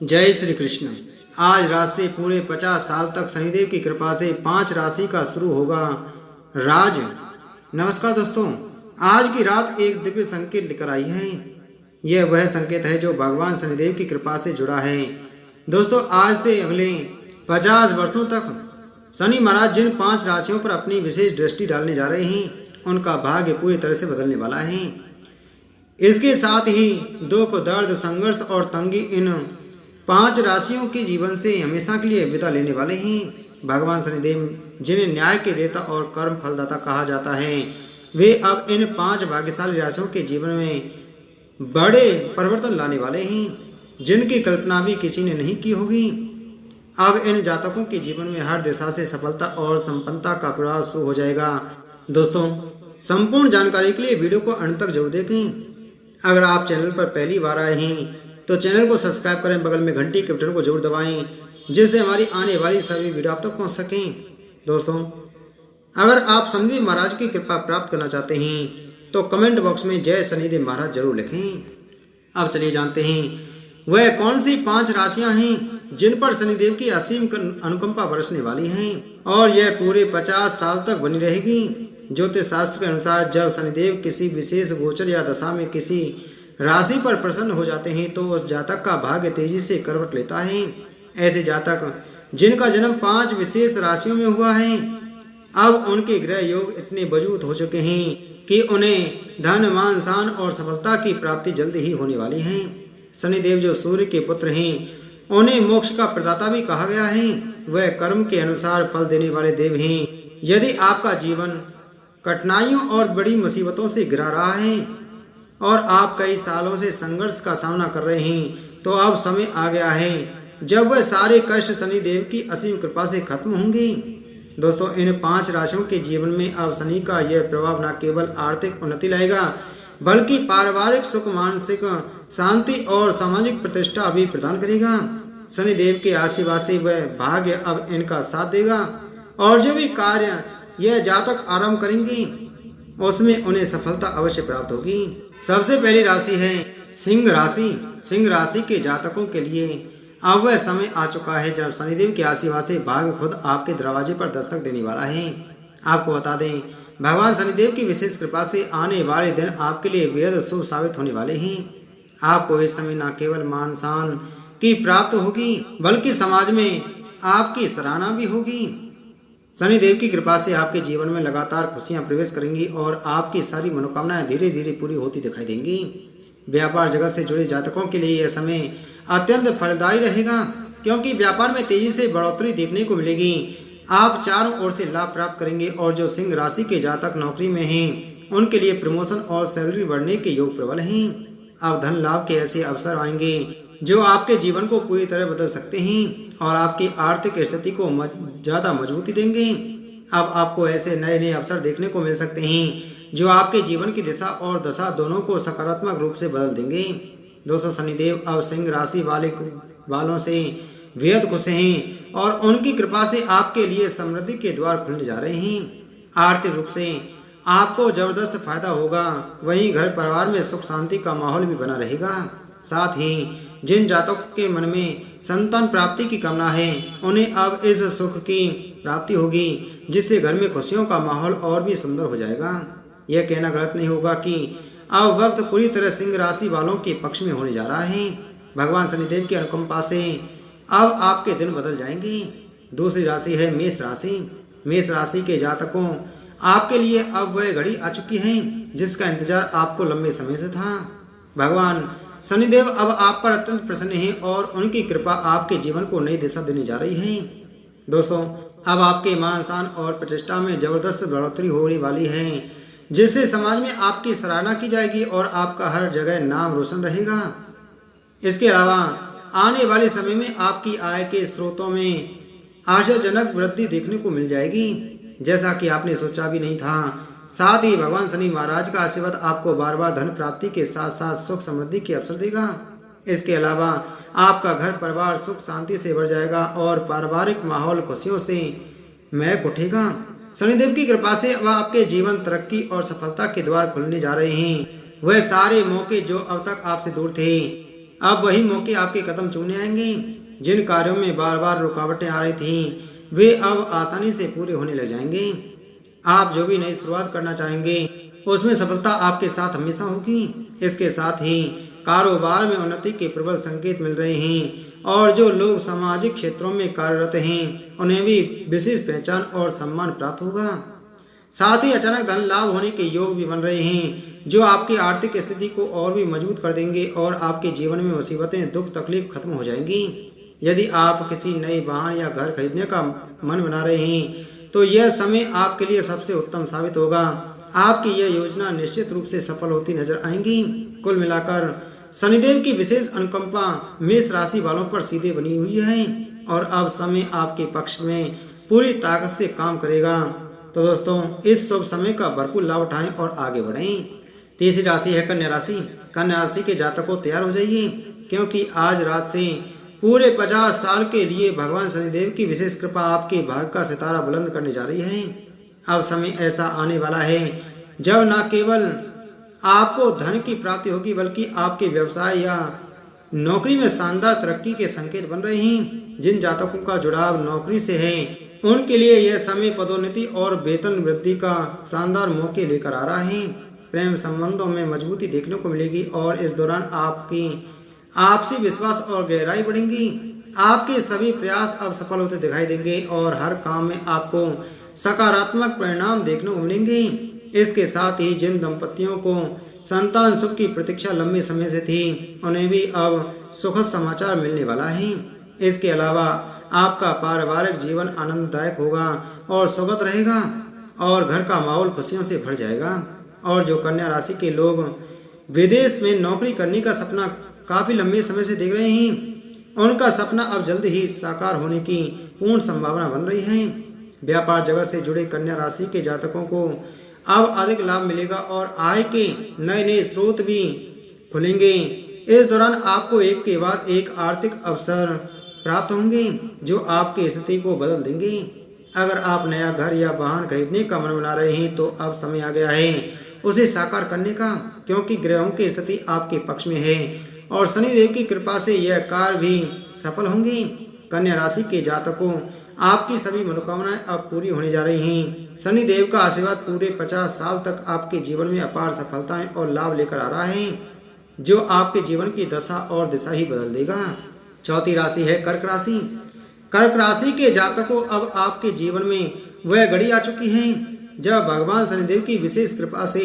जय श्री कृष्ण। आज रात से पूरे 50 साल तक शनिदेव की कृपा से 5 राशि का शुरू होगा राज। नमस्कार दोस्तों, आज की रात एक दिव्य संकेत लेकर आई है। यह वह संकेत है जो भगवान शनिदेव की कृपा से जुड़ा है। दोस्तों, आज से अगले 50 वर्षों तक शनि महाराज जिन 5 राशियों पर अपनी विशेष दृष्टि डालने जा रहे हैं, उनका भाग्य पूरी तरह से बदलने वाला है। इसके साथ ही दुख, दर्द, संघर्ष और तंगी इन 5 राशियों के जीवन से हमेशा के लिए विदा लेने वाले हैं। भगवान शनिदेव, जिन्हें न्याय के देवता और कर्म फलदाता कहा जाता है, वे अब इन 5 भाग्यशाली राशियों के जीवन में बड़े परिवर्तन लाने वाले हैं, जिनकी कल्पना भी किसी ने नहीं की होगी। अब इन जातकों के जीवन में हर दिशा से सफलता और संपन्नता का प्रवाह शुरू हो जाएगा। दोस्तों, संपूर्ण जानकारी के लिए वीडियो को अंत तक जरूर देखें। अगर आप चैनल पर पहली बार आए हैं तो चैनल को सब्सक्राइब करें, बगल में घंटी के बटन को जरूर दबाएं, जिससे हमारी आने वाली सभी वीडियो आप तक पहुंच सकें। दोस्तों, अगर आप शनिदेव महाराज की कृपा प्राप्त करना चाहते हैं तो कमेंट बॉक्स में जय शनिदेव महाराज जरूर लिखें। अब चलिए जानते हैं वह कौन सी 5 राशियां हैं जिन पर शनिदेव की असीम अनुकंपा बरसने वाली है और यह पूरे 50 साल तक बनी रहेगी। ज्योतिष शास्त्र के अनुसार जब शनिदेव किसी विशेष गोचर या दशा में किसी राशि पर प्रसन्न हो जाते हैं तो उस जातक का भाग्य तेजी से करवट लेता है। ऐसे जातक जिनका जन्म 5 विशेष राशियों में हुआ है, अब उनके ग्रह योग इतने मजबूत हो चुके हैं कि उन्हें धन, मान, शान और सफलता की प्राप्ति जल्द ही होने वाली है। शनिदेव जो सूर्य के पुत्र हैं, उन्हें मोक्ष का प्रदाता भी कहा गया है। वह कर्म के अनुसार फल देने वाले देव हैं। यदि आपका जीवन कठिनाइयों और बड़ी मुसीबतों से घिरा रहा है और आप कई सालों से संघर्ष का सामना कर रहे हैं, तो अब समय आ गया है जब वह सारे कष्ट शनिदेव की असीम कृपा से खत्म होंगे। दोस्तों, इन 5 राशियों के जीवन में अब शनि का यह प्रभाव न केवल आर्थिक उन्नति लाएगा, बल्कि पारिवारिक सुख, मानसिक शांति और सामाजिक प्रतिष्ठा भी प्रदान करेगा। शनिदेव के आशीर्वाद से वह भाग्य अब इनका साथ देगा और जो भी कार्य यह जातक आरंभ करेंगे उसमें उन्हें सफलता अवश्य प्राप्त होगी। सबसे पहली राशि है सिंह राशि। सिंह राशि के जातकों के लिए अब वह समय आ चुका है जब शनिदेव के आशीर्वाद से भाग्य खुद आपके दरवाजे पर दस्तक देने वाला है। आपको बता दें, भगवान शनिदेव की विशेष कृपा से आने वाले दिन आपके लिए बेहद शुभ साबित होने वाले हैं। आपको इस समय न केवल मान सम्मान की प्राप्त होगी, बल्कि समाज में आपकी सराहना भी होगी। शनिदेव की कृपा से आपके जीवन में लगातार खुशियां प्रवेश करेंगी और आपकी सारी मनोकामनाएं धीरे धीरे पूरी होती दिखाई देंगी। व्यापार जगत से जुड़े जातकों के लिए यह समय अत्यंत फलदायी रहेगा, क्योंकि व्यापार में तेजी से बढ़ोतरी देखने को मिलेगी। आप चारों ओर से लाभ प्राप्त करेंगे और जो सिंह राशि के जातक नौकरी में हैं, उनके लिए प्रमोशन और सैलरी बढ़ने के योग प्रबल हैं। अब धन लाभ के ऐसे अवसर आएंगे जो आपके जीवन को पूरी तरह बदल सकते हैं और आपकी आर्थिक स्थिति को ज़्यादा मजबूती देंगे। अब आपको ऐसे नए नए अवसर देखने को मिल सकते हैं जो आपके जीवन की दिशा और दशा दोनों को सकारात्मक रूप से बदल देंगे। दोस्तों, शनिदेव अब सिंह राशि वालों से बेहद खुश हैं और उनकी कृपा से आपके लिए समृद्धि के द्वार खुलने जा रहे हैं। आर्थिक रूप से आपको जबरदस्त फायदा होगा, वहीं घर परिवार में सुख शांति का माहौल भी बना रहेगा। साथ ही जिन जातकों के मन में संतान प्राप्ति की कामना है, उन्हें अब इस सुख की प्राप्ति होगी, जिससे घर में खुशियों का माहौल और भी सुंदर हो जाएगा। यह कहना गलत नहीं होगा कि अब वक्त पूरी तरह सिंह राशि वालों के पक्ष में होने जा रहा है। भगवान शनिदेव की अनुकंपा से अब आपके दिन बदल जाएंगे। दूसरी राशि है मेष राशि। मेष राशि के जातकों, आपके लिए अब वह घड़ी आ चुकी है जिसका इंतजार आपको लंबे समय से था। भगवान शनिदेव अब आप पर अत्यंत प्रसन्न हैं और उनकी कृपा आपके जीवन को नई दिशा देने जा रही है। दोस्तों, अब आपके मान सम्मान और प्रतिष्ठा में जबरदस्त बढ़ोतरी होने वाली है, जिससे समाज में आपकी सराहना की जाएगी और आपका हर जगह नाम रोशन रहेगा। इसके अलावा आने वाले समय में आपकी आय के स्रोतों में आश्चर्यजनक वृद्धि देखने को मिल जाएगी, जैसा कि आपने सोचा भी नहीं था। साथ ही भगवान शनि महाराज का आशीर्वाद आपको बार बार धन प्राप्ति के साथ साथ सुख समृद्धि के अवसर देगा। इसके अलावा आपका घर परिवार सुख शांति से भर जाएगा और पारिवारिक माहौल खुशियों से महक उठेगा। शनिदेव की कृपा से अब आपके जीवन तरक्की और सफलता के द्वार खुलने जा रहे हैं। वह सारे मौके जो अब तक आपसे दूर थे, अब वही मौके आपके कदम चूमने आएंगे। जिन कार्यों में बार बार रुकावटें आ रही थीं वे अब आसानी से पूरे होने लग जाएंगे। आप जो भी नई शुरुआत करना चाहेंगे उसमें सफलता आपके साथ हमेशा होगी। इसके साथ ही कारोबार में उन्नति के प्रबल संकेत मिल रहे हैं और जो लोग सामाजिक क्षेत्रों में कार्यरत हैं उन्हें भी विशेष पहचान और सम्मान प्राप्त होगा। साथ ही अचानक धन लाभ होने के योग भी बन रहे हैं जो आपकी आर्थिक स्थिति को और भी मजबूत कर देंगे और आपके जीवन में मुसीबतें दुख तकलीफ खत्म हो जाएंगी। यदि आप किसी नए वाहन या घर खरीदने का मन बना रहे हैं तो यह समय आपके लिए सबसे उत्तम साबित होगा। आपकी यह योजना निश्चित रूप से सफल होती नजर आएंगी। कुल मिलाकर शनिदेव की विशेष अनुकंपा मेष राशि वालों पर सीधे बनी हुई है और अब समय आपके पक्ष में पूरी ताकत से काम करेगा। तो दोस्तों इस शुभ समय का भरपूर लाभ उठाएं और आगे बढ़ें। तीसरी राशि है कन्या राशि। कन्या राशि के जातकों तैयार हो जाइए क्योंकि आज रात से पूरे 50 साल के लिए भगवान शनिदेव की विशेष कृपा आपके भाग्य का सितारा बुलंद करने जा रही है। अब समय ऐसा आने वाला है जब न केवल आपको धन की प्राप्ति होगी बल्कि आपके व्यवसाय या नौकरी में शानदार तरक्की के संकेत बन रहे हैं। जिन जातकों का जुड़ाव नौकरी से है उनके लिए यह समय पदोन्नति और वेतन वृद्धि का शानदार मौके लेकर आ रहा है। प्रेम संबंधों में मजबूती देखने को मिलेगी और इस दौरान आपकी आपसी विश्वास और गहराई बढ़ेंगी। आपके सभी प्रयास अब सफल होते दिखाई देंगे और हर काम में आपको सकारात्मक परिणाम देखने को मिलेंगे। इसके साथ ही जिन दंपतियों को संतान सुख की प्रतीक्षा लंबे समय से थी उन्हें भी अब सुखद समाचार मिलने वाला है। इसके अलावा आपका पारिवारिक जीवन आनंददायक होगा और सुखद रहेगा और घर का माहौल खुशियों से भर जाएगा। और जो कन्या राशि के लोग विदेश में नौकरी करने का सपना काफ़ी लंबे समय से देख रहे हैं उनका सपना अब जल्द ही साकार होने की पूर्ण संभावना बन रही है। व्यापार जगत से जुड़े कन्या राशि के जातकों को अब अधिक लाभ मिलेगा और आय के नए नए स्रोत भी खुलेंगे। इस दौरान आपको एक के बाद एक आर्थिक अवसर प्राप्त होंगे जो आपकी स्थिति को बदल देंगे। अगर आप नया घर या वाहन खरीदने का मन बना रहे हैं तो अब समय आ गया है उसे साकार करने का क्योंकि ग्रहों की स्थिति आपके पक्ष में है और शनिदेव की कृपा से यह कार्य भी सफल होंगी। कन्या राशि के जातकों आपकी सभी मनोकामनाएं अब पूरी होने जा रही हैं। शनिदेव का आशीर्वाद पूरे 50 साल तक आपके जीवन में अपार सफलताएं और लाभ लेकर आ रहा है जो आपके जीवन की दशा और दिशा ही बदल देगा। चौथी राशि है कर्क राशि। कर्क राशि के जातकों अब आपके जीवन में वह घड़ी आ चुकी है जब भगवान शनिदेव की विशेष कृपा से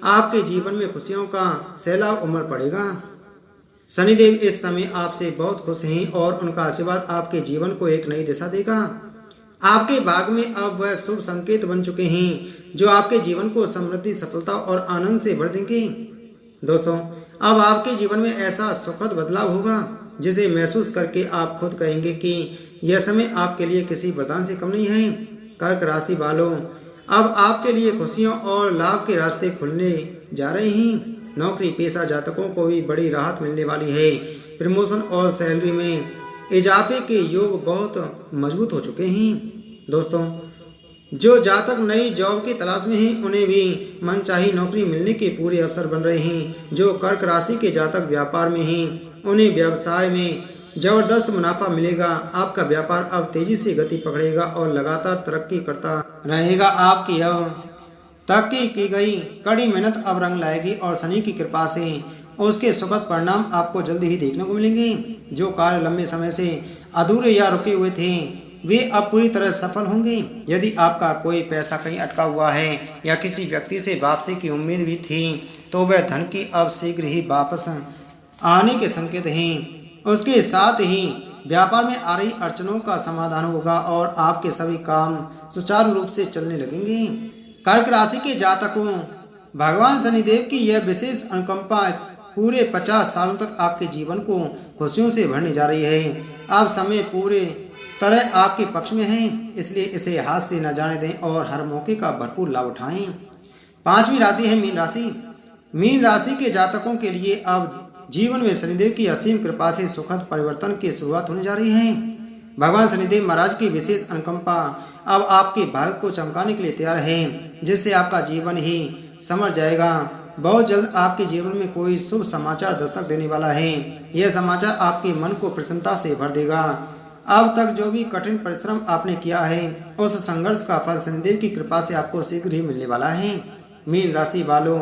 आपके जीवन में खुशियों का सैलाब उमड़ पड़ेगा। शनिदेव इस समय आपसे बहुत खुश हैं और उनका आशीर्वाद आपके जीवन को एक नई दिशा देगा। आपके भाग्य में अब वह शुभ संकेत बन चुके हैं जो आपके जीवन को समृद्धि सफलता और आनंद से भर देंगे। दोस्तों अब आपके जीवन में ऐसा सुखद बदलाव होगा जिसे महसूस करके आप खुद कहेंगे कि यह समय आपके लिए किसी वरदान से कम नहीं है। कर्क राशि वालों अब आपके लिए खुशियों और लाभ के रास्ते खुलने जा रहे हैं। नौकरी पेशा जातकों को भी बड़ी राहत मिलने वाली है। प्रमोशन और सैलरी में इजाफे के योग बहुत मजबूत हो चुके हैं। दोस्तों जो जातक नई जॉब की तलाश में हैं उन्हें भी मनचाही नौकरी मिलने के पूरे अवसर बन रहे हैं। जो कर्क राशि के जातक व्यापार में हैं उन्हें व्यवसाय में जबरदस्त मुनाफा मिलेगा। आपका व्यापार अब तेजी से गति पकड़ेगा और लगातार तरक्की करता रहेगा। आपकी अब तक की गई कड़ी मेहनत अब रंग लाएगी और शनि की कृपा से उसके सुखद परिणाम आपको जल्दी ही देखने को मिलेंगे। जो कार्य लंबे समय से अधूरे या रुके हुए थे वे अब पूरी तरह सफल होंगे। यदि आपका कोई पैसा कहीं अटका हुआ है या किसी व्यक्ति से वापसी की उम्मीद भी थी तो वह धन की अब शीघ्र ही वापस आने के संकेत हैं। उसके साथ ही व्यापार में आ रही अड़चनों का समाधान होगा और आपके सभी काम सुचारू रूप से चलने लगेंगे। कर्क राशि के जातकों भगवान शनिदेव की यह विशेष अनुकंपा पूरे 50 सालों तक आपके जीवन को खुशियों से भरने जा रही है। अब समय पूरे तरह आपके पक्ष में है इसलिए इसे हाथ से न जाने दें और हर मौके का भरपूर लाभ उठाएं। पांचवी राशि है मीन राशि। मीन राशि के जातकों के लिए अब जीवन में शनिदेव की असीम कृपा से सुखद परिवर्तन की शुरुआत होने जा रही है। भगवान शनिदेव महाराज की विशेष अनुकंपा अब आपके भाग्य को चमकाने के लिए तैयार है जिससे आपका जीवन ही संवर जाएगा। बहुत जल्द आपके जीवन में कोई शुभ समाचार दस्तक देने वाला है। यह समाचार आपके मन को प्रसन्नता से भर देगा। अब तक जो भी कठिन परिश्रम आपने किया है उस संघर्ष का फल शनिदेव की कृपा से आपको शीघ्र ही मिलने वाला है। मीन राशि वालों,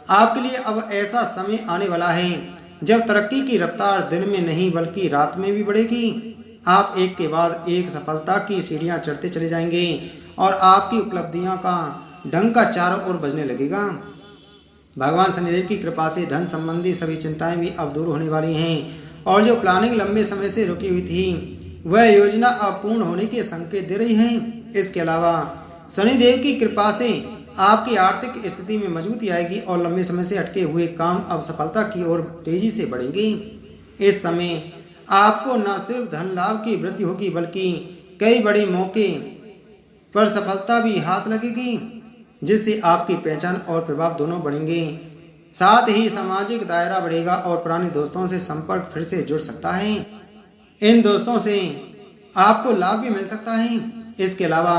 आपके लिए अब ऐसा समय आने वाला है जब तरक्की की रफ्तार दिन में नहीं बल्कि रात में भी बढ़ेगी। आप एक के बाद एक सफलता की सीढ़ियां चढ़ते चले जाएंगे और आपकी उपलब्धियां का डंका चारों ओर बजने लगेगा। भगवान शनिदेव की कृपा से धन संबंधी सभी चिंताएं भी अब दूर होने वाली हैं और जो प्लानिंग लंबे समय से रुकी हुई थी वह योजना अब पूर्ण होने के संकेत दे रही है। इसके अलावा शनिदेव की कृपा से आपकी आर्थिक स्थिति में मजबूती आएगी और लंबे समय से अटके हुए काम अब सफलता की ओर तेजी से बढ़ेंगे। इस समय आपको न सिर्फ धन लाभ की वृद्धि होगी बल्कि कई बड़े मौके पर सफलता भी हाथ लगेगी, जिससे आपकी पहचान और प्रभाव दोनों बढ़ेंगे। साथ ही सामाजिक दायरा बढ़ेगा और पुराने दोस्तों से संपर्क फिर से जुड़ सकता है। इन दोस्तों से आपको लाभ भी मिल सकता है। इसके अलावा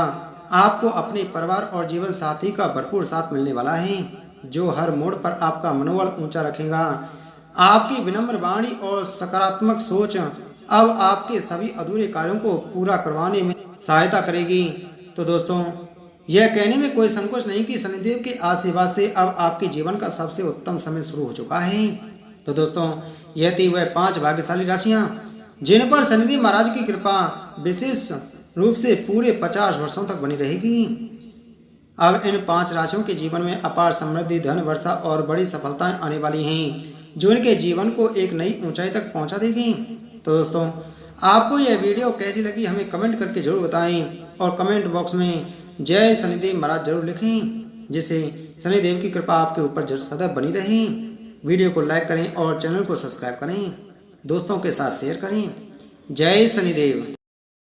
आपको अपने परिवार और जीवन साथी का भरपूर साथ मिलने वाला है, जो हर मोड़ पर आपका मनोबल ऊंचा रखेगा। आपकी विनम्र वाणी और सकारात्मक सोच अब आपके सभी अधूरे कार्यों को पूरा करवाने में सहायता करेगी। तो दोस्तों, यह कहने में कोई संकोच नहीं कि शनिदेव के आशीर्वाद से अब आपके जीवन का सबसे उत्तम समय शुरू हो चुका है। तो दोस्तों, यह थी वह 5 भाग्यशाली राशियां जिन पर शनिदेव महाराज की कृपा विशेष रूप से पूरे 50 वर्षों तक बनी रहेगी। अब इन 5 राशियों के जीवन में अपार समृद्धि, धन वर्षा और बड़ी सफलताएं आने वाली हैं जो इनके जीवन को एक नई ऊंचाई तक पहुंचा देगी। तो दोस्तों, आपको यह वीडियो कैसी लगी हमें कमेंट करके जरूर बताएं और कमेंट बॉक्स में जय शनिदेव महाराज जरूर लिखें, जिससे शनिदेव की कृपा आपके ऊपर सदैव बनी रहे। वीडियो को लाइक करें और चैनल को सब्सक्राइब करें, दोस्तों के साथ शेयर करें। जय शनिदेव।